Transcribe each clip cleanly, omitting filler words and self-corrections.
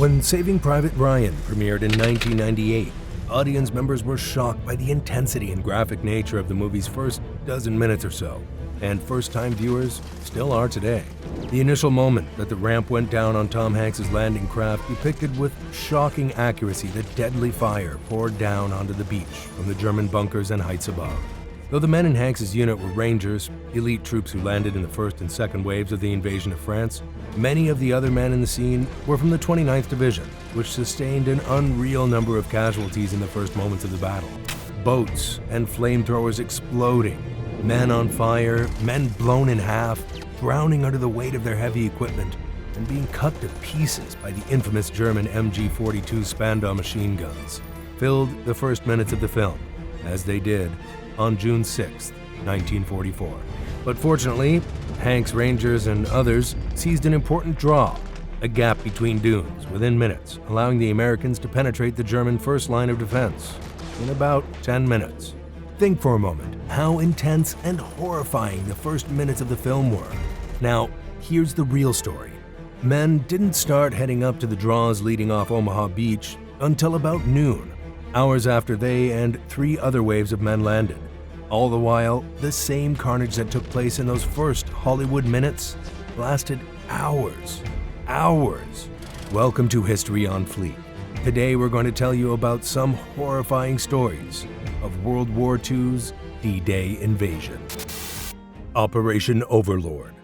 When Saving Private Ryan premiered in 1998, audience members were shocked by the intensity and graphic nature of the movie's first dozen minutes or so, and first-time viewers still are today. The initial moment that the ramp went down on Tom Hanks' landing craft depicted with shocking accuracy the deadly fire poured down onto the beach from the German bunkers and heights above. Though the men in Hanks' unit were Rangers, elite troops who landed in the first and second waves of the invasion of France, many of the other men in the scene were from the 29th Division, which sustained an unreal number of casualties in the first moments of the battle. Boats and flamethrowers exploding, men on fire, men blown in half, drowning under the weight of their heavy equipment, and being cut to pieces by the infamous German MG-42 Spandau machine guns, filled the first minutes of the film, as they did on June 6, 1944. But fortunately, Hanks, Rangers, and others seized an important draw, a gap between dunes, within minutes, allowing the Americans to penetrate the German first line of defense in about 10 minutes. Think for a moment how intense and horrifying the first minutes of the film were. Now, here's the real story. Men didn't start heading up to the draws leading off Omaha Beach until about noon, hours after they and 3 other waves of men landed. All the while, the same carnage that took place in those first Hollywood minutes lasted hours. Hours. Welcome to History on Fleek. Today we're going to tell you about some horrifying stories of World War II's D-Day invasion. Operation Overlord.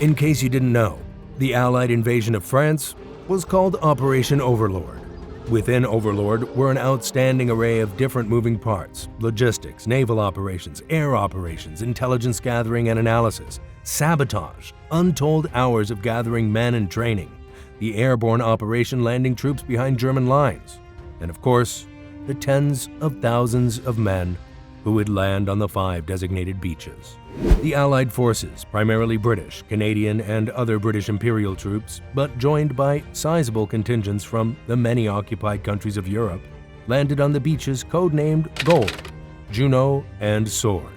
In case you didn't know, the Allied invasion of France was called Operation Overlord. Within Overlord were an outstanding array of different moving parts: logistics, naval operations, air operations, intelligence gathering and analysis, sabotage, untold hours of gathering men and training, the airborne operation landing troops behind German lines, and of course, the tens of thousands of men who would land on the 5 designated beaches. The Allied forces, primarily British, Canadian, and other British Imperial troops, but joined by sizable contingents from the many occupied countries of Europe, landed on the beaches codenamed Gold, Juno, and Sword.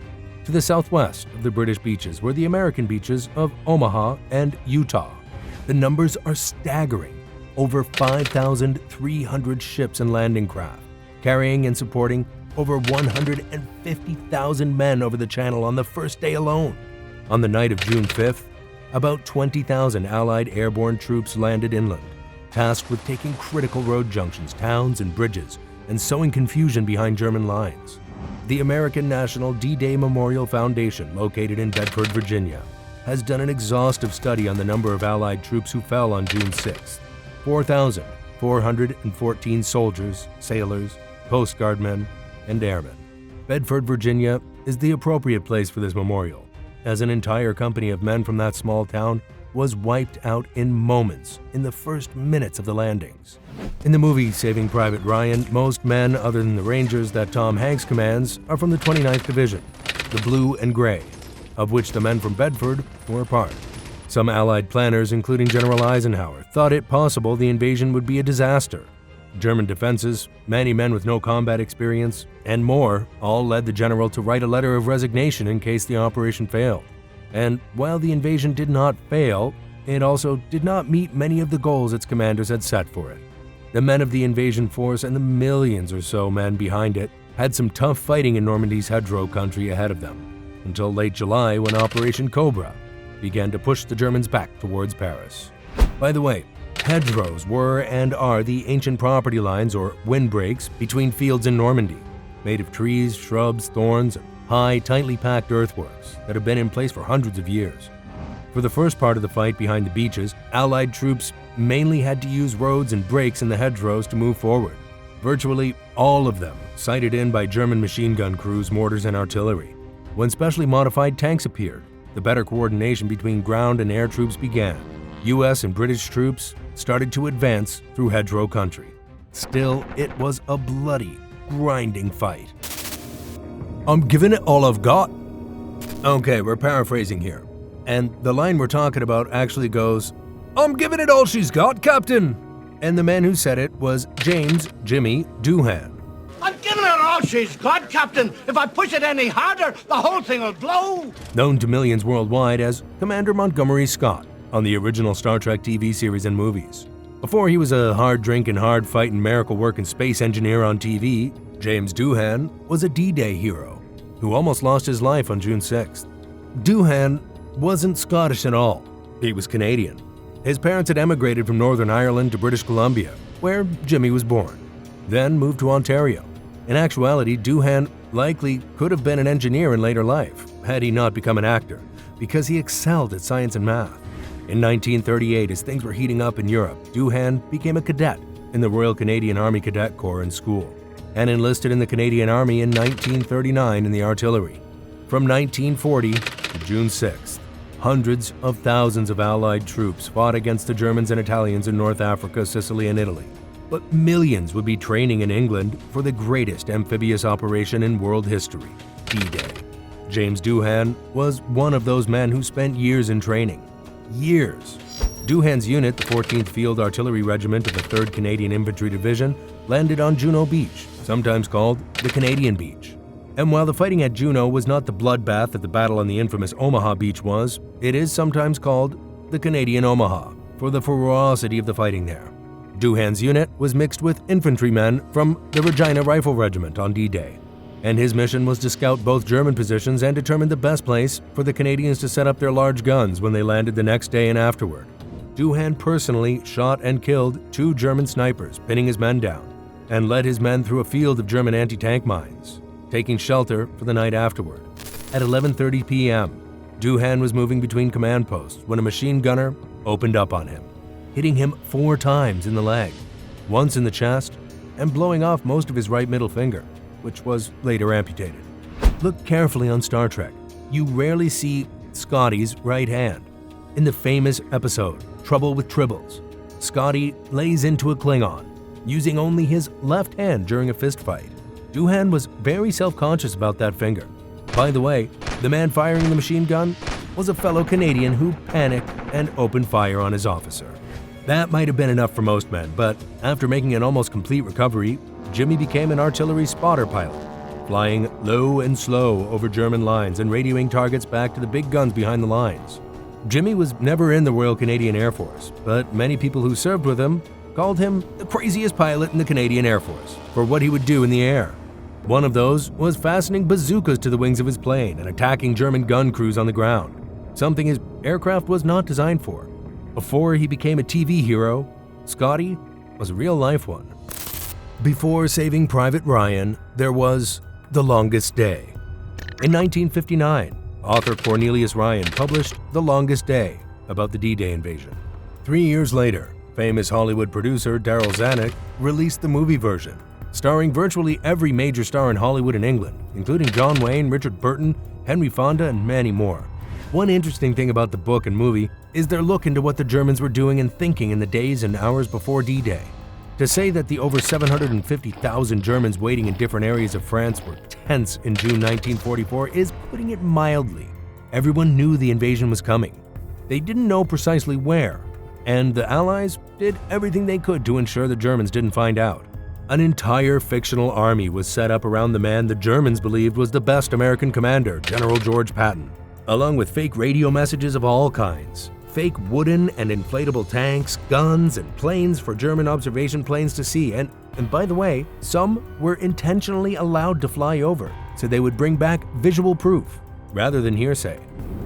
To the southwest of the British beaches were the American beaches of Omaha and Utah. The numbers are staggering: over 5,300 ships and landing craft, carrying and supporting over 150,000 men over the channel on the first day alone. On the night of June 5th, about 20,000 Allied airborne troops landed inland, tasked with taking critical road junctions, towns, and bridges, and sowing confusion behind German lines. The American National D-Day Memorial Foundation, located in Bedford, Virginia, has done an exhaustive study on the number of Allied troops who fell on June 6th. 4,414 soldiers, sailors, Coast Guard men, and airmen. Bedford, Virginia is the appropriate place for this memorial, as an entire company of men from that small town was wiped out in moments in the first minutes of the landings. In the movie Saving Private Ryan, most men other than the Rangers that Tom Hanks commands are from the 29th Division, the Blue and Gray, of which the men from Bedford were a part. Some Allied planners, including General Eisenhower, thought it possible the invasion would be a disaster. German defenses, many men with no combat experience, and more all led the general to write a letter of resignation in case the operation failed. And while the invasion did not fail, it also did not meet many of the goals its commanders had set for it. The men of the invasion force and the millions or so men behind it had some tough fighting in Normandy's hedgerow country ahead of them, until late July when Operation Cobra began to push the Germans back towards Paris. By the way, hedgerows were and are the ancient property lines or windbreaks between fields in Normandy, made of trees, shrubs, thorns, and high, tightly packed earthworks that have been in place for hundreds of years. For the first part of the fight behind the beaches, Allied troops mainly had to use roads and breaks in the hedgerows to move forward. Virtually all of them sighted in by German machine gun crews, mortars, and artillery. When specially modified tanks appeared, the better coordination between ground and air troops began. U.S. and British troops started to advance through hedgerow country. Still, it was a bloody, grinding fight. "I'm giving it all I've got." Okay, we're paraphrasing here. And the line we're talking about actually goes, "I'm giving it all she's got, Captain." And the man who said it was James Jimmy Doohan. "I'm giving it all she's got, Captain. If I push it any harder, the whole thing will blow." Known to millions worldwide as Commander Montgomery Scott on the original Star Trek TV series and movies. Before he was a hard-drinking, hard-fighting, miracle-working space engineer on TV, James Doohan was a D-Day hero who almost lost his life on June 6th. Doohan wasn't Scottish at all. He was Canadian. His parents had emigrated from Northern Ireland to British Columbia, where Jimmy was born, then moved to Ontario. In actuality, Doohan likely could have been an engineer in later life, had he not become an actor, because he excelled at science and math. In 1938, as things were heating up in Europe, Doohan became a cadet in the Royal Canadian Army Cadet Corps in school, and enlisted in the Canadian Army in 1939 in the artillery. From 1940 to June 6th, hundreds of thousands of Allied troops fought against the Germans and Italians in North Africa, Sicily, and Italy. But millions would be training in England for the greatest amphibious operation in world history, D-Day. James Doohan was one of those men who spent years in training. Years. Doohan's unit, the 14th Field Artillery Regiment of the 3rd Canadian Infantry Division, landed on Juno Beach, sometimes called the Canadian Beach. And while the fighting at Juno was not the bloodbath that the battle on the infamous Omaha Beach was, it is sometimes called the Canadian Omaha for the ferocity of the fighting there. Doohan's unit was mixed with infantrymen from the Regina Rifle Regiment on D-Day, and his mission was to scout both German positions and determine the best place for the Canadians to set up their large guns when they landed the next day and afterward. Doohan personally shot and killed 2 German snipers, pinning his men down, and led his men through a field of German anti-tank mines, taking shelter for the night afterward. At 11:30 p.m., Doohan was moving between command posts when a machine gunner opened up on him, hitting him 4 times in the leg, once in the chest, and blowing off most of his right middle finger, which was later amputated. Look carefully on Star Trek. You rarely see Scotty's right hand. In the famous episode, Trouble with Tribbles, Scotty lays into a Klingon, using only his left hand during a fistfight. Doohan was very self-conscious about that finger. By the way, the man firing the machine gun was a fellow Canadian who panicked and opened fire on his officer. That might have been enough for most men, but after making an almost complete recovery, Jimmy became an artillery spotter pilot, flying low and slow over German lines and radioing targets back to the big guns behind the lines. Jimmy was never in the Royal Canadian Air Force, but many people who served with him called him the craziest pilot in the Canadian Air Force for what he would do in the air. One of those was fastening bazookas to the wings of his plane and attacking German gun crews on the ground, something his aircraft was not designed for. Before he became a TV hero, Scotty was a real-life one. Before Saving Private Ryan, there was The Longest Day. In 1959, author Cornelius Ryan published The Longest Day about the D-Day invasion. 3 years later, famous Hollywood producer Darryl Zanuck released the movie version, starring virtually every major star in Hollywood and England, including John Wayne, Richard Burton, Henry Fonda, and many more. One interesting thing about the book and movie is their look into what the Germans were doing and thinking in the days and hours before D-Day. To say that the over 750,000 Germans waiting in different areas of France were tense in June 1944 is putting it mildly. Everyone knew the invasion was coming. They didn't know precisely where, and the Allies did everything they could to ensure the Germans didn't find out. An entire fictional army was set up around the man the Germans believed was the best American commander, General George Patton, along with fake radio messages of all kinds, fake wooden and inflatable tanks, guns, and planes for German observation planes to see, and by the way, some were intentionally allowed to fly over so they would bring back visual proof rather than hearsay.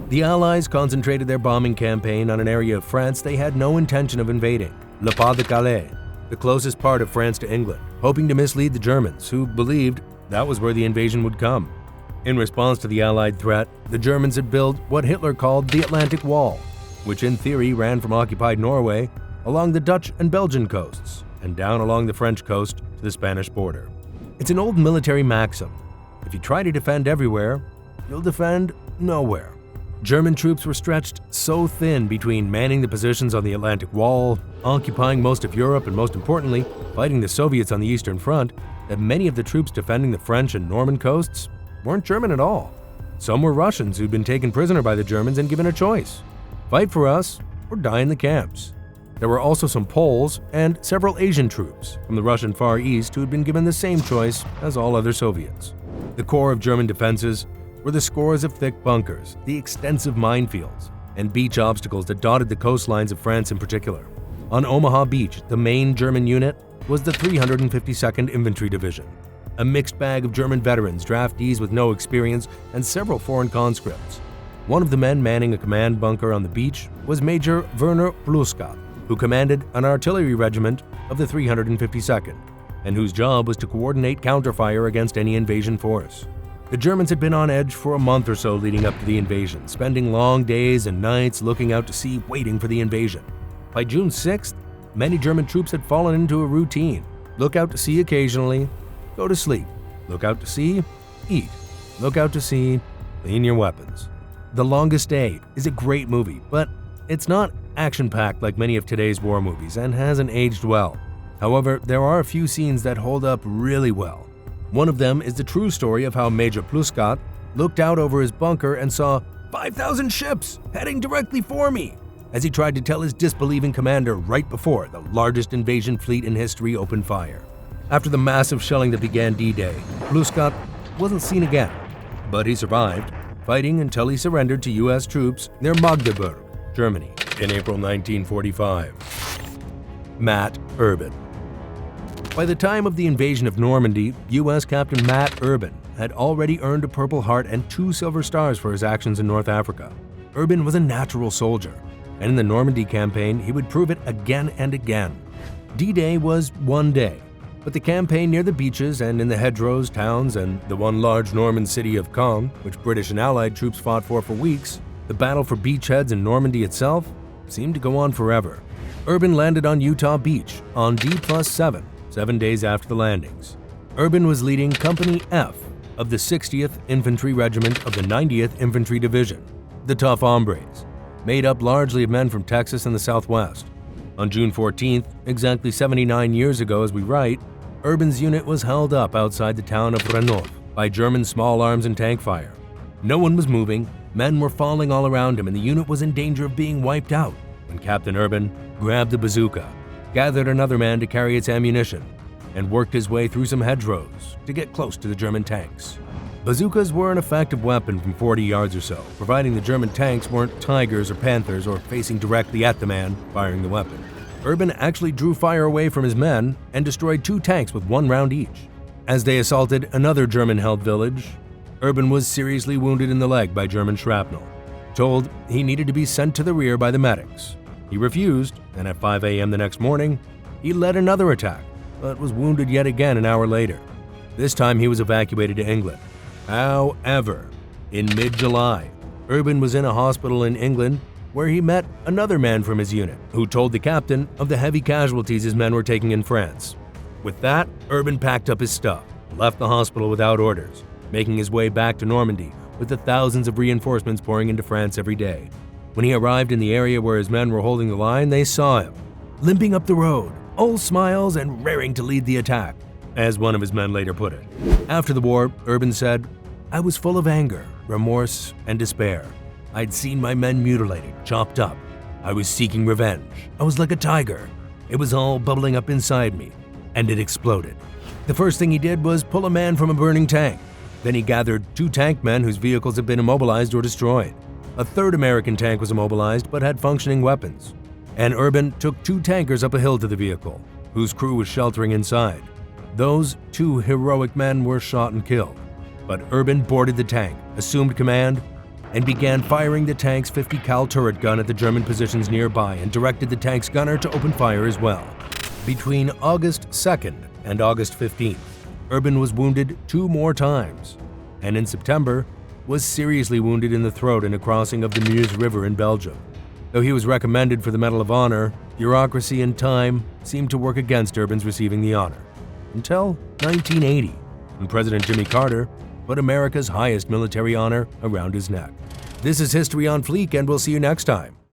The Allies concentrated their bombing campaign on an area of France they had no intention of invading, Le Pas-de-Calais, the closest part of France to England, hoping to mislead the Germans, who believed that was where the invasion would come. In response to the Allied threat, the Germans had built what Hitler called the Atlantic Wall, which in theory ran from occupied Norway along the Dutch and Belgian coasts and down along the French coast to the Spanish border. It's an old military maxim: if you try to defend everywhere, you'll defend nowhere. German troops were stretched so thin between manning the positions on the Atlantic Wall, occupying most of Europe, and most importantly, fighting the Soviets on the Eastern Front, that many of the troops defending the French and Norman coasts weren't German at all. Some were Russians who'd been taken prisoner by the Germans and given a choice: fight for us or die in the camps. There were also some Poles and several Asian troops from the Russian Far East who had been given the same choice as all other Soviets. The core of German defenses were the scores of thick bunkers, the extensive minefields, and beach obstacles that dotted the coastlines of France in particular. On Omaha Beach, the main German unit was the 352nd Infantry Division, a mixed bag of German veterans, draftees with no experience, and several foreign conscripts. One of the men manning a command bunker on the beach was Major Werner Bluska, who commanded an artillery regiment of the 352nd, and whose job was to coordinate counterfire against any invasion force. The Germans had been on edge for a month or so leading up to the invasion, spending long days and nights looking out to sea waiting for the invasion. By June 6th, many German troops had fallen into a routine. Look out to sea occasionally, go to sleep. Look out to sea, eat. Look out to sea, clean your weapons. The Longest Day is a great movie, but it's not action-packed like many of today's war movies and hasn't aged well. However, there are a few scenes that hold up really well. One of them is the true story of how Major Pluskat looked out over his bunker and saw 5,000 ships heading directly for me as he tried to tell his disbelieving commander right before the largest invasion fleet in history opened fire. After the massive shelling that began D-Day, Pluskat wasn't seen again, but he survived, fighting until he surrendered to U.S. troops near Magdeburg, Germany, in April 1945. Matt Urban. By the time of the invasion of Normandy, U.S. Captain Matt Urban had already earned a Purple Heart and 2 Silver Stars for his actions in North Africa. Urban was a natural soldier, and in the Normandy campaign, he would prove it again and again. D-Day was one day, but the campaign near the beaches and in the hedgerows, towns, and the one large Norman city of Caen, which British and Allied troops fought for weeks, the battle for beachheads in Normandy itself seemed to go on forever. Urban landed on Utah Beach on D+7, 7 days after the landings. Urban was leading Company F of the 60th Infantry Regiment of the 90th Infantry Division, the Tough Hombres, made up largely of men from Texas and the Southwest. On June 14th, exactly 79 years ago as we write, Urban's unit was held up outside the town of Renouf by German small arms and tank fire. No one was moving, men were falling all around him, and the unit was in danger of being wiped out when Captain Urban grabbed the bazooka, gathered another man to carry its ammunition, and worked his way through some hedgerows to get close to the German tanks. Bazookas were an effective weapon from 40 yards or so, providing the German tanks weren't tigers or panthers or facing directly at the man firing the weapon. Urban actually drew fire away from his men and destroyed 2 tanks with 1 round each. As they assaulted another German-held village, Urban was seriously wounded in the leg by German shrapnel. Told he needed to be sent to the rear by the medics. He refused, and at 5 a.m. the next morning, he led another attack, but was wounded yet again an hour later. This time he was evacuated to England. However, in mid-July, Urban was in a hospital in England where he met another man from his unit who told the captain of the heavy casualties his men were taking in France. With that, Urban packed up his stuff, left the hospital without orders, making his way back to Normandy with the thousands of reinforcements pouring into France every day. When he arrived in the area where his men were holding the line, they saw him, limping up the road, all smiles and raring to lead the attack, as one of his men later put it. After the war, Urban said, "I was full of anger, remorse, and despair. I'd seen my men mutilated, chopped up. I was seeking revenge. I was like a tiger. It was all bubbling up inside me, and it exploded." The first thing he did was pull a man from a burning tank. Then he gathered 2 tank men whose vehicles had been immobilized or destroyed. A third American tank was immobilized but had functioning weapons. And Urban took 2 tankers up a hill to the vehicle, whose crew was sheltering inside. Those 2 heroic men were shot and killed. But Urban boarded the tank, assumed command, and began firing the tank's 50 cal turret gun at the German positions nearby and directed the tank's gunner to open fire as well. Between August 2nd and August 15th, Urban was wounded 2 more times, and in September was seriously wounded in the throat in a crossing of the Meuse River in Belgium. Though he was recommended for the Medal of Honor, bureaucracy and time seemed to work against Urban's receiving the honor. Until 1980, when President Jimmy Carter put America's highest military honor around his neck. This is History on Fleek, and we'll see you next time.